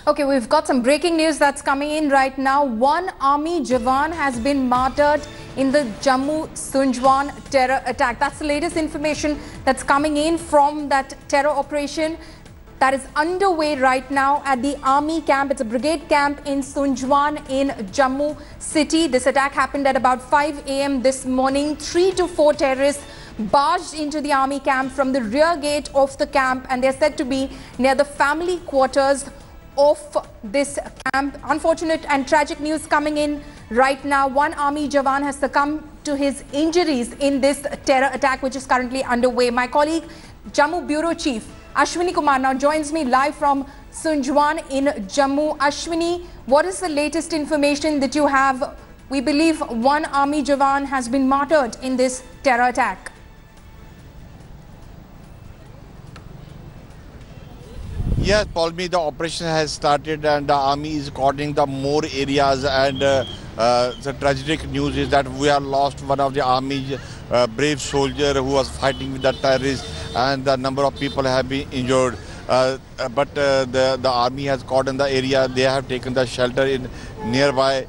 Okay, we've got some breaking news that's coming in right now. One army Jawan has been martyred in the Jammu Sunjuwan terror attack. That's the latest information that's coming in from that terror operation that is underway right now at the army camp. It's a brigade camp in Sunjuwan in Jammu city. This attack happened at about 5 a.m. this morning. 3 to 4 terrorists barged into the army camp from the rear gate of the camp, and they're said to be near the family quarters of this camp. Unfortunate and tragic news coming in right now. One army Jawan has succumbed to his injuries in this terror attack, which is currently underway. My colleague, Jammu Bureau Chief Ashwini Kumar, now joins me live from Sunjuwan in Jammu. Ashwini, what is the latest information that you have? We believe one army Jawan has been martyred in this terror attack. Yes, Paulmi, the operation has started and the army is covering the more areas, and the tragic news is that we have lost one of the army's brave soldier who was fighting with the terrorists, and the number of people have been injured. But the army has caught in the area. They have taken the shelter in nearby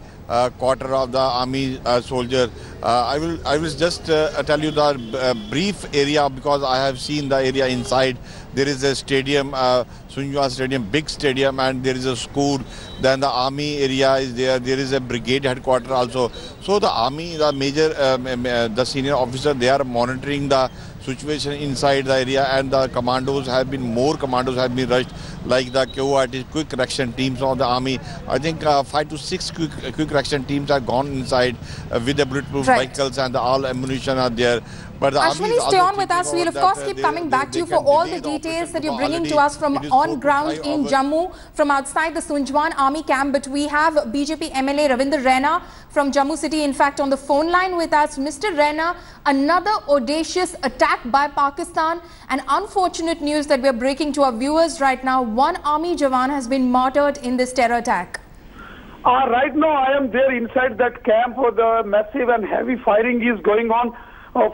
quarter of the army soldier. I will just tell you the brief area, because I have seen the area inside. There is a stadium, Sunjuwan Stadium, big stadium, and there is a school. Then the army area is there. There is a brigade headquarters also. So the army, the major, the senior officer, they are monitoring the situation inside the area, and the commandos have been, more commandos have been rushed, like the QRT, quick reaction teams of the army. I think 5 to 6 quick reaction teams have gone inside with the bulletproof vehicles, and all ammunition are there. But the Ashwini, stay on with us. We'll of course keep coming back to you for all the details that you're bringing to us from on ground in Jammu, from outside the Sunjuwan army camp. But we have BJP MLA Ravinder Raina from Jammu city, in fact, on the phone line with us. Mr. Raina, another audacious attack by Pakistan, and unfortunate news that we're breaking to our viewers right now. One army Jawan has been martyred in this terror attack. Right now I am there inside that camp where the massive and heavy firing is going on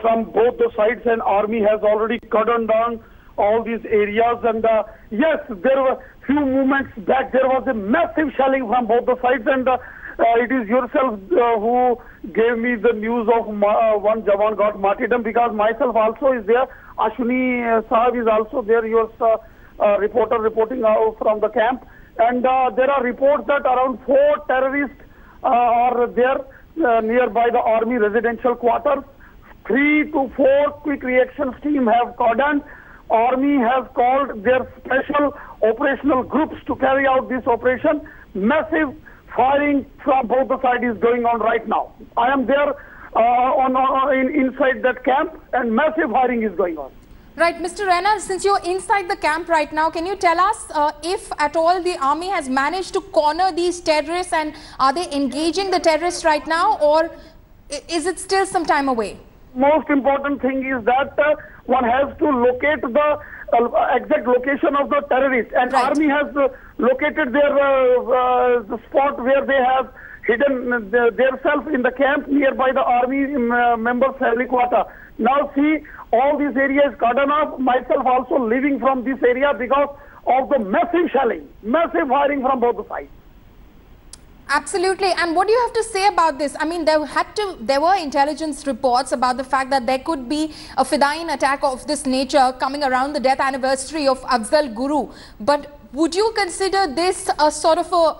from both the sides, and army has already cordoned down all these areas. And yes, there were few moments back there was a massive shelling from both the sides, and it is yourself who gave me the news of one Jawan got martyrdom, because myself also is there. Ashwini Sahab is also there, your reporter reporting out from the camp. And there are reports that around 4 terrorists are there nearby the army residential quarters. 3 to 4 quick reactions team have cordoned. Army has called their special operational groups to carry out this operation. Massive firing from both the sides is going on right now. I am there inside that camp, and massive firing is going on. Right, Mr. Raina, since you're inside the camp right now, can you tell us if at all the army has managed to corner these terrorists, and are they engaging the terrorists right now, or is it still some time away? Most important thing is that one has to locate the exact location of the terrorists, and army has located their the spot where they have hidden themselves in the camp nearby the army members' family quarter. Now see, all these areas cordoned off. Myself also living from this area because of the massive shelling, massive firing from both the sides. Absolutely. And what do you have to say about this? I mean, there were intelligence reports about the fact that there could be a Fidain attack of this nature coming around the death anniversary of Afzal Guru. But would you consider this a sort of a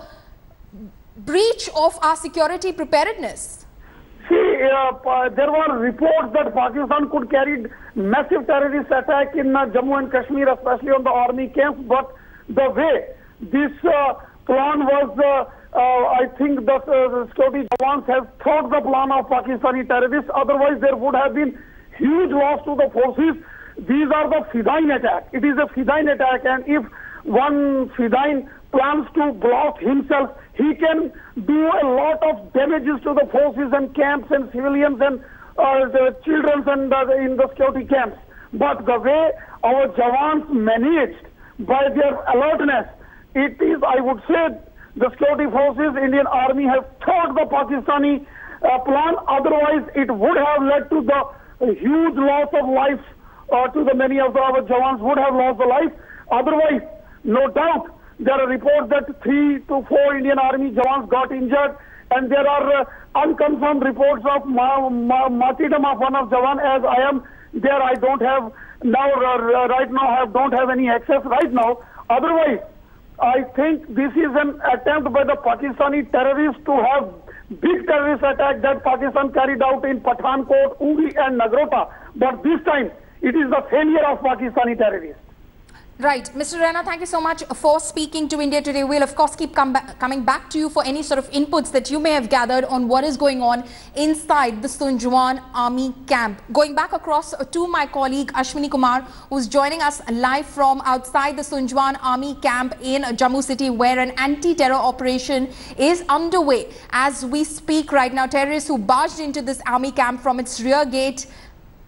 breach of our security preparedness? See, there were reports that Pakistan could carry massive terrorist attack in Jammu and Kashmir, especially on the army camps. But the way this plan was, I think the security jawans have thought the plan of Pakistani terrorists. Otherwise, there would have been huge loss to the forces. These are the Fidain attack. It is a Fidain attack, and if one Fidain plans to blast himself, he can do a lot of damages to the forces and camps and civilians and the children and in the security camps. But the way our Jawans managed by their alertness, it is, I would say, the security forces, Indian army have thought the Pakistani plan. Otherwise, it would have led to the huge loss of life to the many of our Jawans would have lost the life. Otherwise, no doubt, There are reports that 3 to 4 Indian Army Jawans got injured, and there are unconfirmed reports of martyrdom of one of Jawan. As I am there, I don't have now right now. I don't have any access right now. Otherwise, I think this is an attempt by the Pakistani terrorists to have big terrorist attack that Pakistan carried out in Pathankot, Uri and Nagrota. But this time, it is the failure of Pakistani terrorists. Right. Mr. Raina, thank you so much for speaking to India Today. We'll, of course, keep coming back to you for any sort of inputs that you may have gathered on what is going on inside the Sunjuwan army camp. Going back across to my colleague Ashwini Kumar, who's joining us live from outside the Sunjuwan army camp in Jammu city, where an anti-terror operation is underway. As we speak right now, terrorists who barged into this army camp from its rear gate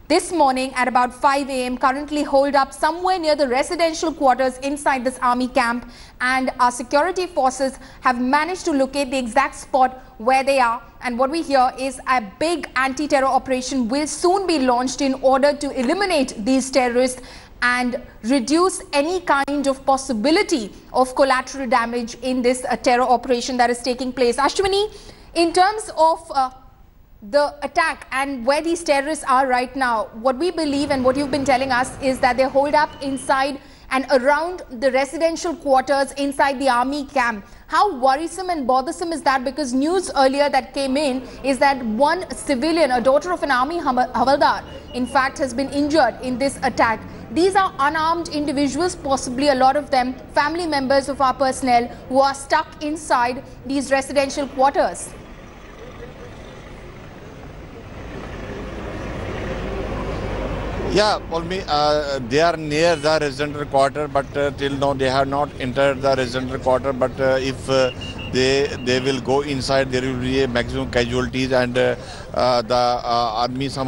this morning at about 5 a.m. currently hold up somewhere near the residential quarters inside this army camp, and our security forces have managed to locate the exact spot where they are. And what we hear is a big anti-terror operation will soon be launched in order to eliminate these terrorists and reduce any kind of possibility of collateral damage in this terror operation that is taking place. Ashwini, in terms of the attack and where these terrorists are right now, what we believe and what you've been telling us is that they hold up inside and around the residential quarters inside the army camp. How worrisome and bothersome is that? Because news earlier that came in is that one civilian, a daughter of an army havaldar, in fact has been injured in this attack. These are unarmed individuals, possibly a lot of them family members of our personnel, who are stuck inside these residential quarters. Yeah, Polmi, they are near the residential quarter, but till now they have not entered the residential quarter. But if they will go inside, there will be a maximum casualties, and some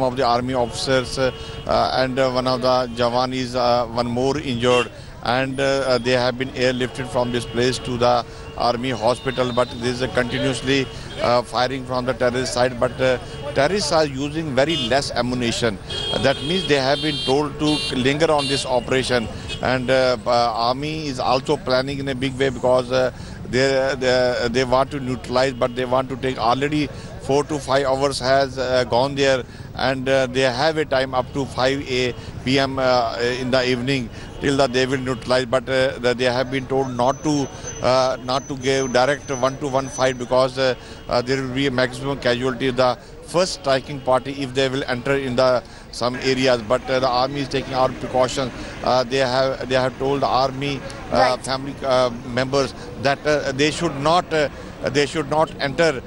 of the army officers and one of the Jawan is one more injured, and they have been airlifted from this place to the army hospital. But there is continuously firing from the terrorist side, but terrorists are using very less ammunition. That means they have been told to linger on this operation, and army is also planning in a big way, because they want to neutralize, but they want to take already 4 to 5 hours has gone there, and they have a time up to 5 p.m. In the evening till that they will neutralize. But they have been told not to give direct one-to-one fight, because there will be a maximum casualty. The first striking party, if they will enter in some areas, but the army is taking our precautions. They have told the army family members that they should not enter.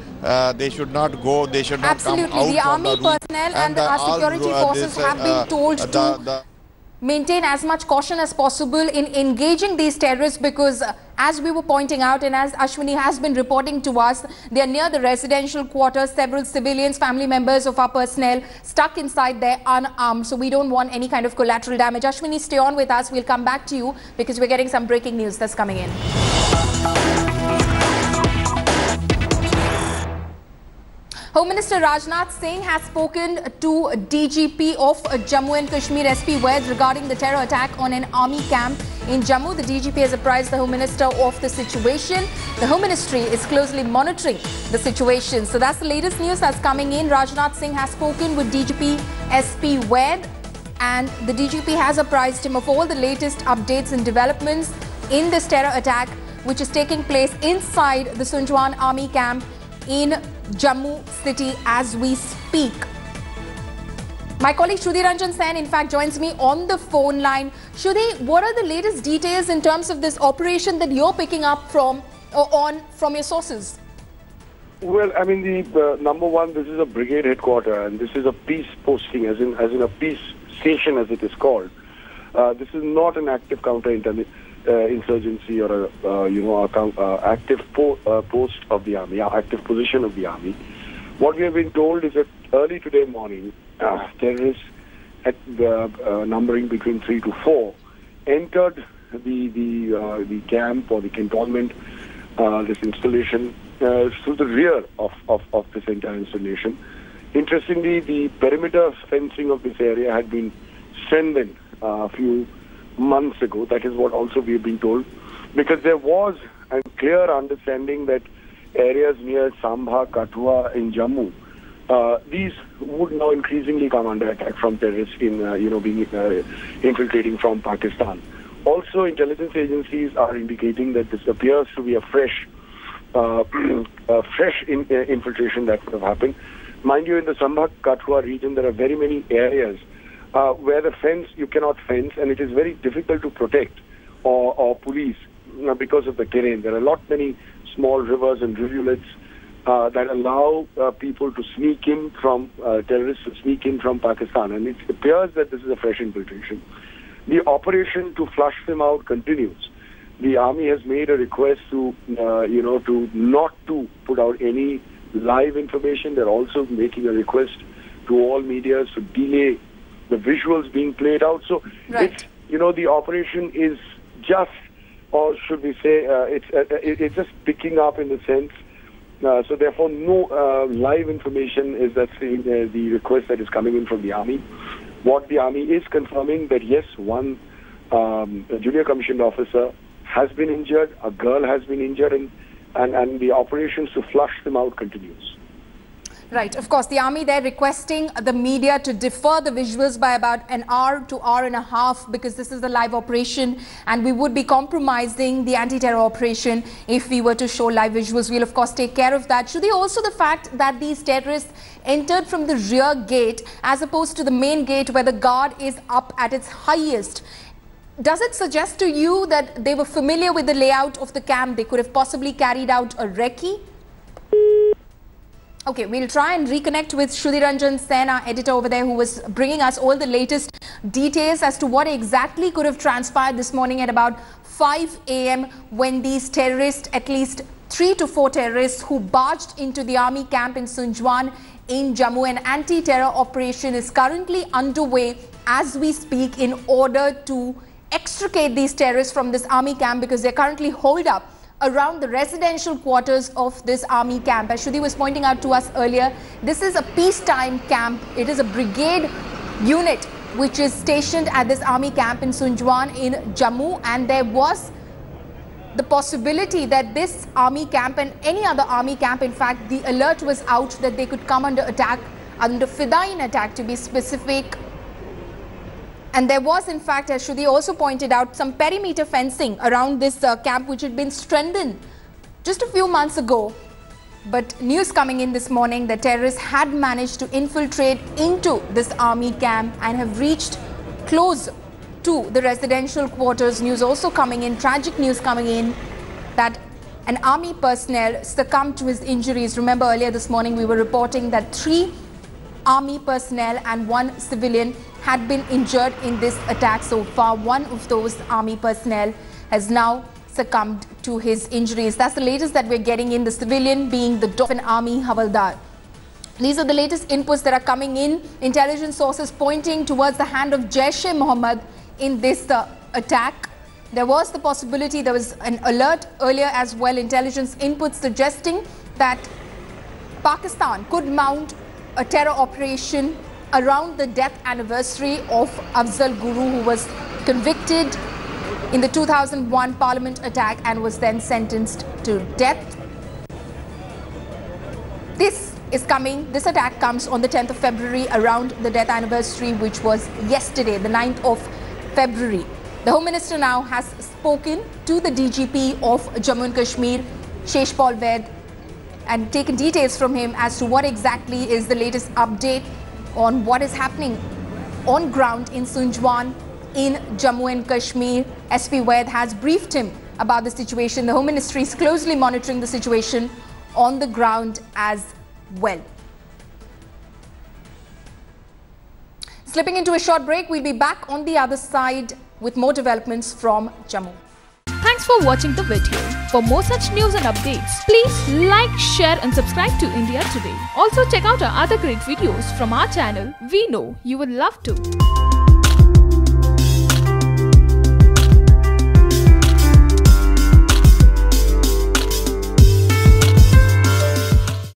They should not go. They should not come out. Absolutely, the army personnel and our security forces have been told to maintain as much caution as possible in engaging these terrorists, because as we were pointing out and as Ashwini has been reporting to us, they are near the residential quarters. Several civilians, family members of our personnel stuck inside there unarmed. So we don't want any kind of collateral damage. Ashwini, stay on with us. We'll come back to you because we're getting some breaking news that's coming in. Home Minister Rajnath Singh has spoken to DGP of Jammu and Kashmir SP Waid regarding the terror attack on an army camp in Jammu. The DGP has apprised the Home Minister of the situation. The Home Ministry is closely monitoring the situation. So that's the latest news that's coming in. Rajnath Singh has spoken with DGP SP Waid, and the DGP has apprised him of all the latest updates and developments in this terror attack, which is taking place inside the Sunjuwan army camp in Jammu city as we speak. My colleague Shruti Ranjan Sen, in fact, joins me on the phone line. Shruti, what are the latest details in terms of this operation that you're picking up from your sources? Well, I mean, the number one, this is a brigade headquarters, and this is a peace posting, as in a peace station, as it is called. This is not an active insurgency or active post of the army, active position of the army. What we have been told is that early today morning, terrorists, numbering between 3 to 4, entered the camp or the cantonment, this installation, through the rear of this entire installation. Interestingly, the perimeter fencing of this area had been strengthened a few months ago. That is what also we have been told. because there was a clear understanding that areas near Sambha, Kathua in Jammu, these would now increasingly come under attack from terrorists in, infiltrating from Pakistan. Also, intelligence agencies are indicating that this appears to be a fresh infiltration that would have happened. Mind you, in the Sambha, Kathua region, there are very many areas where the fence, you cannot fence, and it is very difficult to protect or police because of the terrain. There are many small rivers and rivulets that allow people to sneak in from, terrorists to sneak in from Pakistan. And it appears that this is a fresh infiltration. The operation to flush them out continues. The army has made a request to, to not to put out any live information. They're also making a request to all media to delay the visuals being played out. So, it's, the operation is just, or should we say, it's just picking up in the sense. So therefore, no live information is the request that is coming in from the army. What the army is confirming that yes, one junior commissioned officer has been injured, a girl has been injured, and the operations to flush them out continues. Right. Of course, the army there requesting the media to defer the visuals by about an hour to hour and a half because this is the live operation and we would be compromising the anti-terror operation if we were to show live visuals. We'll, of course, take care of that. Shruti, also the fact that these terrorists entered from the rear gate as opposed to the main gate where the guard is up at its highest. Does it suggest to you that they were familiar with the layout of the camp? They could have possibly carried out a recce? Okay, we'll try and reconnect with Shruti Ranjan Sen, our editor over there, who was bringing us all the latest details as to what exactly could have transpired this morning at about 5 a.m. when these terrorists, at least 3 to 4 terrorists who barged into the army camp in Sunjuwan in Jammu. An anti-terror operation is currently underway as we speak in order to extricate these terrorists from this army camp because they're currently holed up around the residential quarters of this army camp. As Shruti was pointing out to us earlier, this is a peacetime camp. It is a brigade unit which is stationed at this army camp in Sunjuwan in Jammu, and there was the possibility that this army camp and any other army camp, in fact, the alert was out that they could come under attack, under Fidayeen attack to be specific. And there was, in fact, as Shruti also pointed out, some perimeter fencing around this camp which had been strengthened just a few months ago. But news coming in this morning that terrorists had managed to infiltrate into this army camp and have reached close to the residential quarters. News also coming in, tragic news coming in, that an army personnel succumbed to his injuries. Remember, earlier this morning we were reporting that 3 army personnel and 1 civilian had been injured in this attack so far. One of those army personnel has now succumbed to his injuries. That's the latest that we're getting in, the civilian being the Dolphin Army Havaldar. These are the latest inputs that are coming in. Intelligence sources pointing towards the hand of Jaish-e-Mohammed in this attack. There was the possibility, there was an alert earlier as well, intelligence inputs suggesting that Pakistan could mount a terror operation around the death anniversary of Afzal Guru, who was convicted in the 2001 Parliament attack and was then sentenced to death. This attack comes on the 10th of February around the death anniversary, which was yesterday, the 9th of February. The Home Minister now has spoken to the DGP of Jammu and Kashmir, Sheshpal Vaid, and taken details from him as to what exactly is the latest update on what is happening on ground in Sunjuwan in Jammu and Kashmir. SP Vaid has briefed him about the situation. The Home Ministry is closely monitoring the situation on the ground as well. Slipping into a short break, we'll be back on the other side with more developments from Jammu. Thanks for watching the video. For more such news and updates, please like, share and subscribe to India Today. Also check out our other great videos from our channel. We know you would love to.